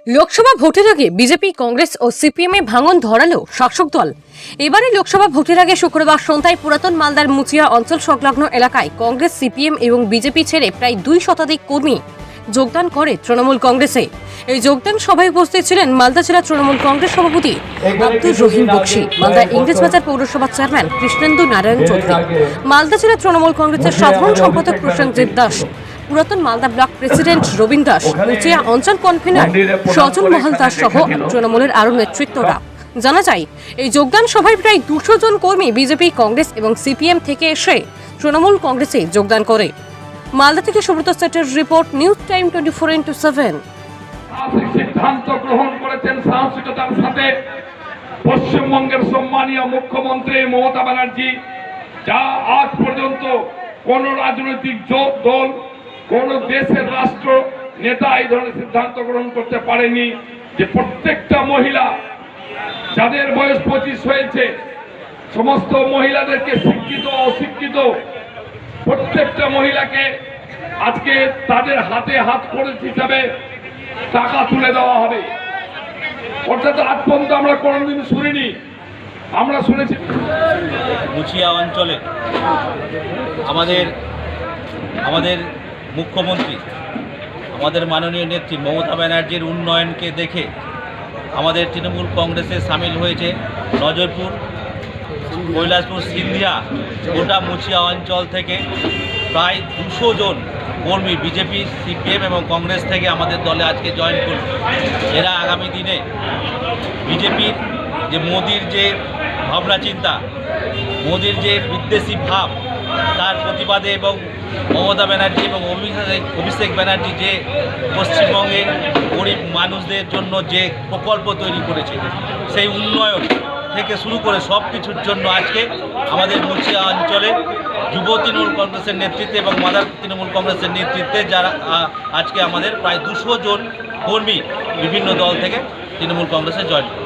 লোকসভা ভোটের আগে বিজেপি, কংগ্রেস ও সিপিএম এ ভাঙন ধরালো শাসক দল। এবারে লোকসভা ভোটের আগে শুক্রবার সন্ধ্যায় পুরাতন মালদার মুচিয়া অঞ্চল সংলগ্ন এলাকায় কংগ্রেস, সিপিএম এবং বিজেপি ছেড়ে প্রায় 2 শতাধিক কর্মী যোগদান করে তৃণমূল কংগ্রেসে। এই যোগদান সভায় উপস্থিত ছিলেন মালদা জেলা তৃণমূল কংগ্রেস সভাপতি আব্দুর রহিম বক্সি, মালদা ইংরেজবাজার পৌরসভার চেয়ারম্যান কৃষ্ণেন্দু নারায়ণ চৌধুরী, মালদা জেলা তৃণমূল কংগ্রেসের সাধারণ সম্পাদক প্রসেনজিৎ দাস, পুরাতন মালদা ব্লক প্রেসিডেন্ট রবীন দাস, মুচিয়া অঞ্চল কনভেনর সজল মহল দাস সহ তৃণমূলের আরও নেতৃত্বরা। জানা যায়, এই যোগদান সভায় প্রায় 200 জন কর্মী বিজেপি, কংগ্রেস এবং সিপিএম থেকে এসে তৃণমূল কংগ্রেসে যোগদান করে। মালদা থেকে সুব্রত সেটের রিপোর্ট, নিউজ টাইম 24x7। সিদ্ধান্ত গ্রহণ করেছেন সাহসিকতার সাথে পশ্চিমবঙ্গের সম্মানীয় মুখ্যমন্ত্রী মমতা ব্যানার্জি, যা আজ পর্যন্ত কোন রাজনৈতিক দল, কোন দেশের রাষ্ট্র নেতা এই ধরনের সিদ্ধান্ত গ্রহণ করতে পারেনি যে প্রত্যেকটা মহিলা যাদের বয়স 25 হয়েছে, সমস্ত মহিলাদেরকে শিক্ষিত অশিক্ষিত প্রত্যেকটা মহিলাকে আজকে তাদের হাতে হাত খরচ হিসাবে টাকা তুলে দেওয়া হবে। অর্থাৎ আজ পর্যন্ত আমরা কোনোদিন শুনিনি। আমরা শুনেছি মুচিয়া অঞ্চলে আমাদের মুখ্যমন্ত্রী, আমাদের মাননীয় নেত্রী মমতা ব্যানার্জির উন্নয়নকে দেখে আমাদের তৃণমূল কংগ্রেসে সামিল হয়েছে নজরপুর, কৈলাসপুর, সিন্ধিয়া, গোটা মুচিয়া অঞ্চল থেকে প্রায় 200 জন কর্মী বিজেপি, সিপিএম এবং কংগ্রেস থেকে আমাদের দলে আজকে জয়েন করল। এরা আগামী দিনে বিজেপির যে মোদির যে ভাবনা চিন্তা, মোদির যে বিদ্বেষী ভাব, তার প্রতিবাদে এবং মমতা ব্যানার্জি এবং অভিষেক ব্যানার্জি যে পশ্চিমবঙ্গের গরিব মানুষদের জন্য যে প্রকল্প তৈরি করেছে, সেই উন্নয়ন থেকে শুরু করে সব কিছুর জন্য আজকে আমাদের মুচিয়া অঞ্চলে যুব তৃণমূল কংগ্রেসের নেতৃত্বে এবং মাদার তৃণমূল কংগ্রেসের নেতৃত্বে যারা আজকে আমাদের প্রায় 200 জন কর্মী বিভিন্ন দল থেকে তৃণমূল কংগ্রেসে জয়েন করে।